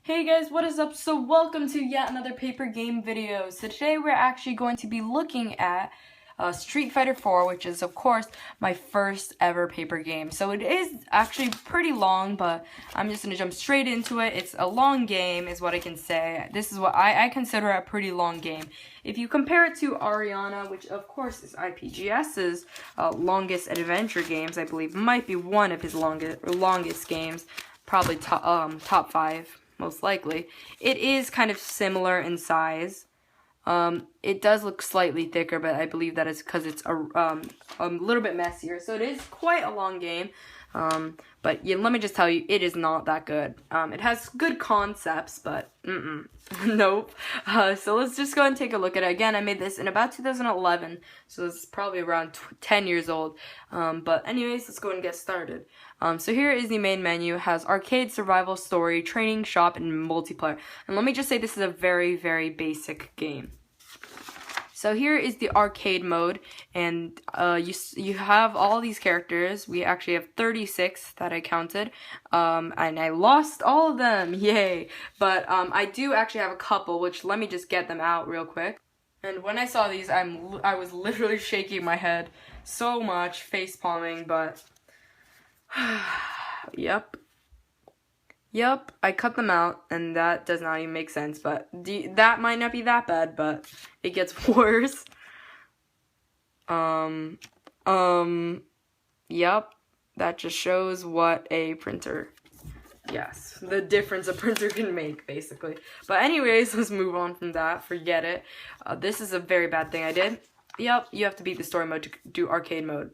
Hey guys, what is up? So welcome to yet another paper game video. So today we're actually going to be looking at Street Fighter 4, which is of course my first ever paper game. So it is actually pretty long, but I'm just going to jump straight into it. It's a long game is what I can say. This is what I consider a pretty long game. If you compare it to Ariana, which of course is IPGS's longest adventure games, I believe might be one of his longest games, probably top 5. Most likely. It is kind of similar in size. It does look slightly thicker, but I believe that is because it's a little bit messier. So it is quite a long game. But yeah, let me just tell you, it is not that good. It has good concepts, but nope. So let's just go and take a look at it. Again, I made this in about 2011, so it's probably around 10 years old. But anyways, let's go and get started. So here is the main menu. It has arcade, survival, story, training, shop, and multiplayer. And let me just say this is a very, very basic game. So here is the arcade mode, and you have all these characters. We actually have 36 that I counted, and I lost all of them, yay! But I do actually have a couple, which let me just get them out real quick. And when I saw these, I was literally shaking my head so much, face palming, but Yep, I cut them out, and that does not even make sense, but that might not be that bad, but it gets worse. Yep, that just shows what a printer, yes, the difference a printer can make, basically. But anyways, let's move on from that, forget it. This is a very bad thing I did. Yep, you have to beat the story mode to do arcade mode.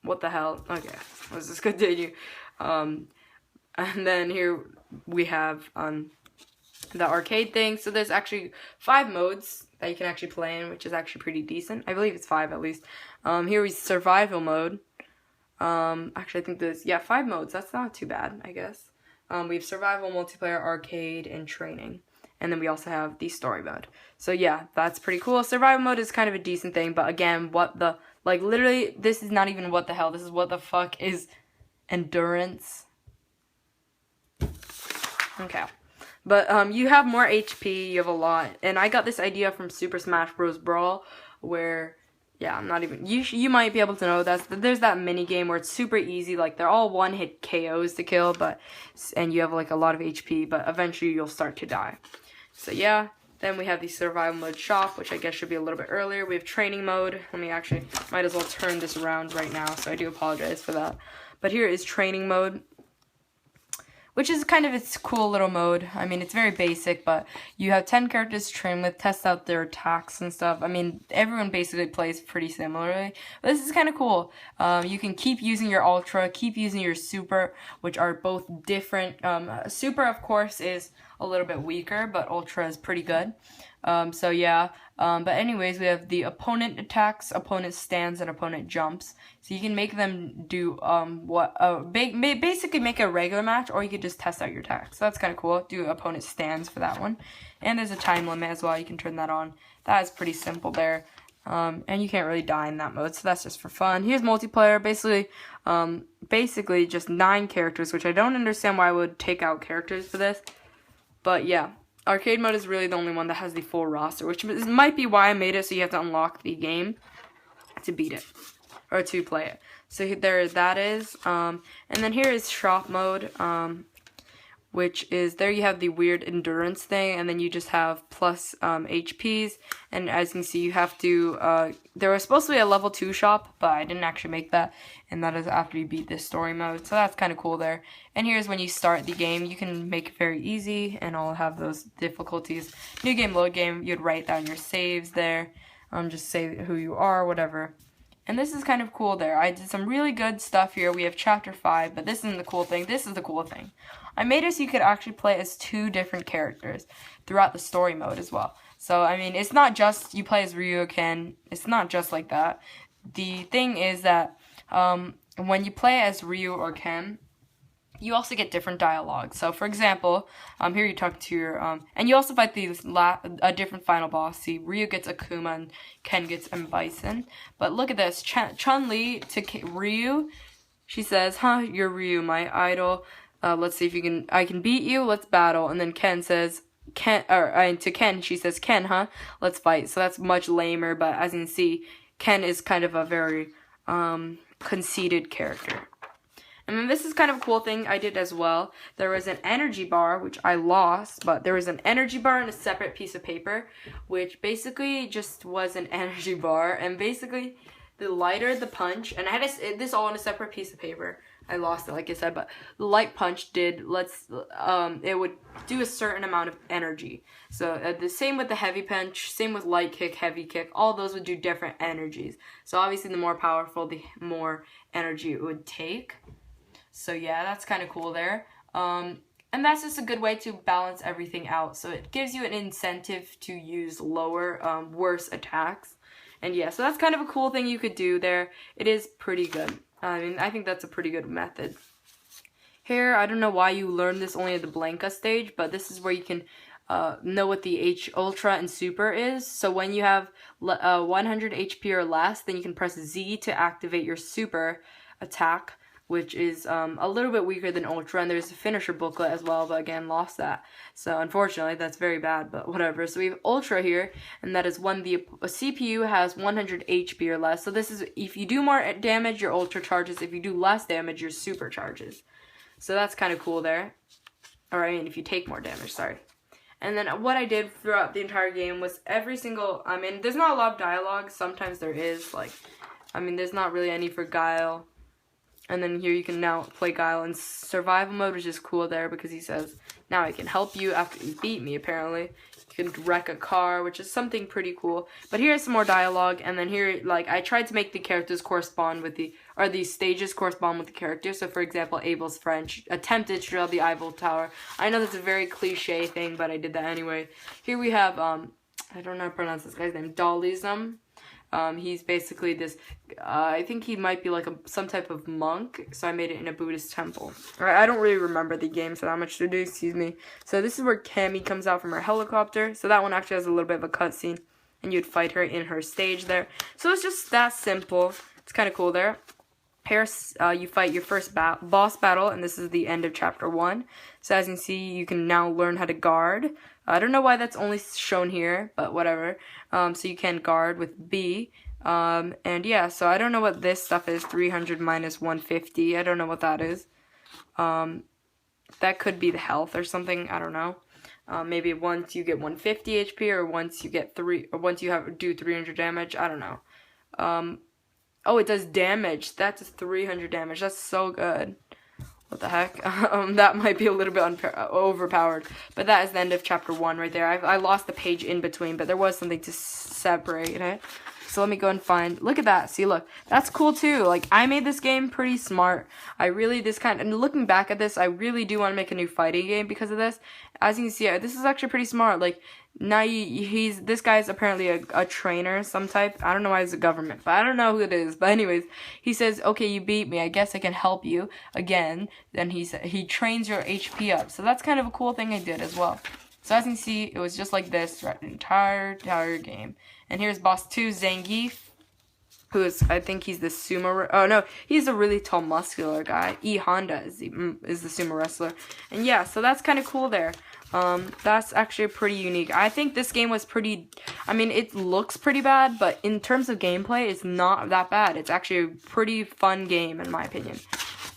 What the hell? Okay, let's just continue. And then here we have the arcade thing. So there's actually 5 modes that you can actually play in, which is actually pretty decent. I believe it's 5 at least. Here is survival mode. Actually, I think there's 5 modes. That's not too bad, I guess. We have survival, multiplayer, arcade, and training. And then we also have the story mode. So yeah, that's pretty cool. Survival mode is kind of a decent thing, but again, literally, this is not even what the hell. This is what the fuck is endurance. Okay, but you have more HP, you have a lot, and I got this idea from Super Smash Bros. Brawl, where, yeah, I'm not even, you might be able to know there's that mini game where it's super easy, like, they're all one-hit KOs to kill, and you have, like, a lot of HP, but eventually you'll start to die. So, yeah, then we have the survival mode shop, which I guess should be a little bit earlier. We have training mode. Let me actually, might as well turn this around right now, so I do apologize for that. But here is training mode, which is kind of its cool little mode. I mean, it's very basic, but you have 10 characters to train with, test out their attacks and stuff. I mean, everyone basically plays pretty similarly. But this is kind of cool. You can keep using your Ultra, keep using your Super, which are both different. Super, of course, is a little bit weaker, but Ultra is pretty good. So yeah, but anyways, we have the opponent attacks, opponent stands, and opponent jumps. So you can make them do, basically make a regular match, or you could just test out your attacks. So that's kind of cool. Do opponent stands for that one. And there's a time limit as well. You can turn that on. That is pretty simple there. And you can't really die in that mode, so that's just for fun. Here's multiplayer, basically just 9 characters, which I don't understand why I would take out characters for this. But yeah. Arcade mode is really the only one that has the full roster, which might be why I made it, so you have to unlock the game to beat it, or to play it. So there that is, and then here is shop mode, which is, there you have the weird endurance thing, and then you just have plus HPs, and as you can see, you have to, there was supposed to be a level 2 shop, but I didn't actually make that, and that is after you beat this story mode, so that's kind of cool there. And here's when you start the game. You can make it very easy, and I'll have those difficulties. New game, load game, you'd write down your saves there, just say who you are, whatever. And this is kind of cool there. I did some really good stuff here. We have chapter 5, but this isn't the cool thing. This is the cool thing. I made it so you could actually play as 2 different characters throughout the story mode as well. So, I mean, it's not just you play as Ryu or Ken. It's not just like that. The thing is that when you play as Ryu or Ken, you also get different dialogue. So, for example, here you talk to your, and you also fight a different final boss. See, Ryu gets Akuma and Ken gets M. Bison. But look at this, Chun-Li to Ryu, she says, "Huh, you're Ryu, my idol. let's see if you can, I can beat you, let's battle. And then Ken says, to Ken, she says, Ken, huh? Let's fight. So that's much lamer, but as you can see, Ken is kind of a very, conceited character. And then this is kind of a cool thing I did as well. There was an energy bar, which I lost, but there was an energy bar and a separate piece of paper, which basically just was an energy bar. And basically, the lighter the punch, and I had this all on a separate piece of paper. I lost it, like I said, but the light punch did, it would do a certain amount of energy. So the same with the heavy punch, same with light kick, heavy kick, all those would do different energies. So obviously the more powerful, the more energy it would take. So yeah, that's kind of cool there. And that's just a good way to balance everything out. So it gives you an incentive to use lower, worse attacks. And yeah, so that's kind of a cool thing you could do there. It is pretty good. I mean, I think that's a pretty good method. Here, I don't know why you learned this only at the Blanca stage, but this is where you can know what the H Ultra and Super is. So when you have 100 HP or less, then you can press Z to activate your Super attack, which is a little bit weaker than Ultra, and there's a finisher booklet as well, but again, lost that. So unfortunately, that's very bad, but whatever. So we have Ultra here, and that is when the CPU has 100 HP or less. So this is, if you do more damage, your Ultra charges. If you do less damage, your Super charges. So that's kind of cool there. Or I mean, if you take more damage, sorry. And then what I did throughout the entire game was every single, I mean, there's not a lot of dialogue. Sometimes there is, like, I mean, there's not really any for Guile. And then here you can now play Guile in survival mode, which is cool there because he says, now I can help you after you beat me, apparently. You can wreck a car, which is something pretty cool. But here's some more dialogue, and then here, like, I tried to make the characters correspond with these stages correspond with the characters. So, for example, Abel's friend attempted to drill the Eiffel Tower. I know that's a very cliche thing, but I did that anyway. Here we have, I don't know how to pronounce this guy's name, Dollyism. He's basically this, I think he might be like some type of monk, so I made it in a Buddhist temple. I don't really remember the game, so that much to do, excuse me. So this is where Cammy comes out from her helicopter, so that one actually has a little bit of a cutscene, and you'd fight her in her stage there. So it's just that simple. It's kind of cool there. Here, you fight your first boss battle, and this is the end of chapter 1. So as you can see, you can now learn how to guard. I don't know why that's only shown here, but whatever. So you can guard with B. And yeah, so I don't know what this stuff is, 300 minus 150. I don't know what that is. That could be the health or something, I don't know. Maybe once you get 150 HP, or once you get do 300 damage, I don't know. Oh, it does damage. That's 300 damage. That's so good. What the heck? That might be a little bit overpowered. But that is the end of chapter 1 right there. I lost the page in between, but there was something to separate it. So let me go and find, look at that. See, look, that's cool too. Like, I made this game pretty smart. And looking back at this, I really do want to make a new fighting game because of this. As you can see, this is actually pretty smart. Like, now this guy's apparently a trainer, some type. I don't know why he's a government, but I don't know who it is. But anyways, he says, okay, you beat me. I guess I can help you again. Then he trains your HP up. So that's kind of a cool thing I did as well. So as you can see, it was just like this throughout the entire game. And here's boss 2, Zangief, who is, I think he's the sumo, oh no, he's a really tall muscular guy. E Honda is the sumo wrestler. And yeah, so that's kind of cool there. That's actually pretty unique. I think this game was pretty, I mean, it looks pretty bad, but in terms of gameplay, it's not that bad. It's actually a pretty fun game, in my opinion.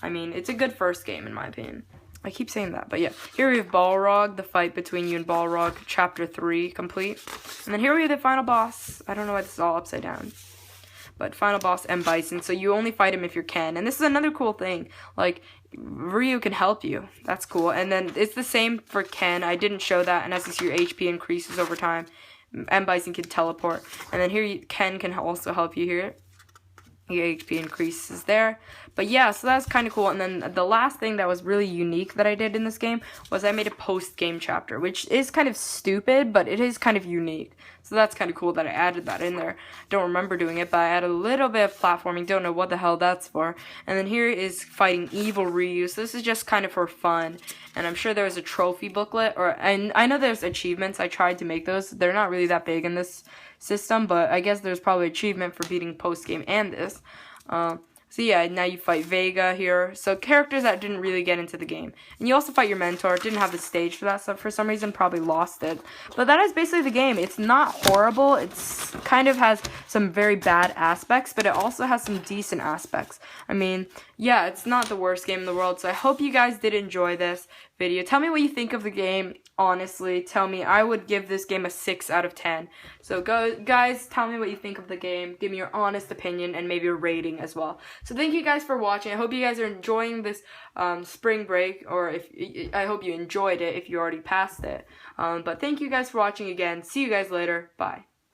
I mean, it's a good first game, in my opinion. I keep saying that, but yeah. Here we have Balrog, the fight between you and Balrog, chapter 3 complete. And then here we have the final boss. I don't know why this is all upside down. But final boss, M. Bison. So you only fight him if you're Ken. And this is another cool thing. Like, Ryu can help you. That's cool. And then it's the same for Ken. I didn't show that. And as you see, your HP increases over time. M. Bison can teleport. And then here, Ken can also help you here. Your HP increases there. But yeah, so that's kind of cool. And then the last thing that was really unique that I did in this game was I made a post-game chapter, which is kind of stupid, but it is kind of unique. So that's kind of cool that I added that in there. Don't remember doing it, but I added a little bit of platforming. Don't know what the hell that's for. And then here is fighting evil Ryu. So this is just kind of for fun. And I'm sure there was a trophy booklet, and I know there's achievements. I tried to make those. They're not really that big in this system, but I guess there's probably achievement for beating post-game and this. So yeah, now you fight Vega here. So characters that didn't really get into the game. And you also fight your mentor. Didn't have the stage for that, so for some reason probably lost it. But that is basically the game. It's not horrible. It's kind of has some very bad aspects, but it also has some decent aspects. I mean, yeah, it's not the worst game in the world. So I hope you guys did enjoy this video. Tell me what you think of the game. Honestly, tell me. I would give this game a 6 out of 10. So guys, tell me what you think of the game. Give me your honest opinion and maybe a rating as well. So thank you guys for watching. I hope you guys are enjoying this spring break, or I hope you enjoyed it if you already passed it. But thank you guys for watching again. See you guys later. Bye.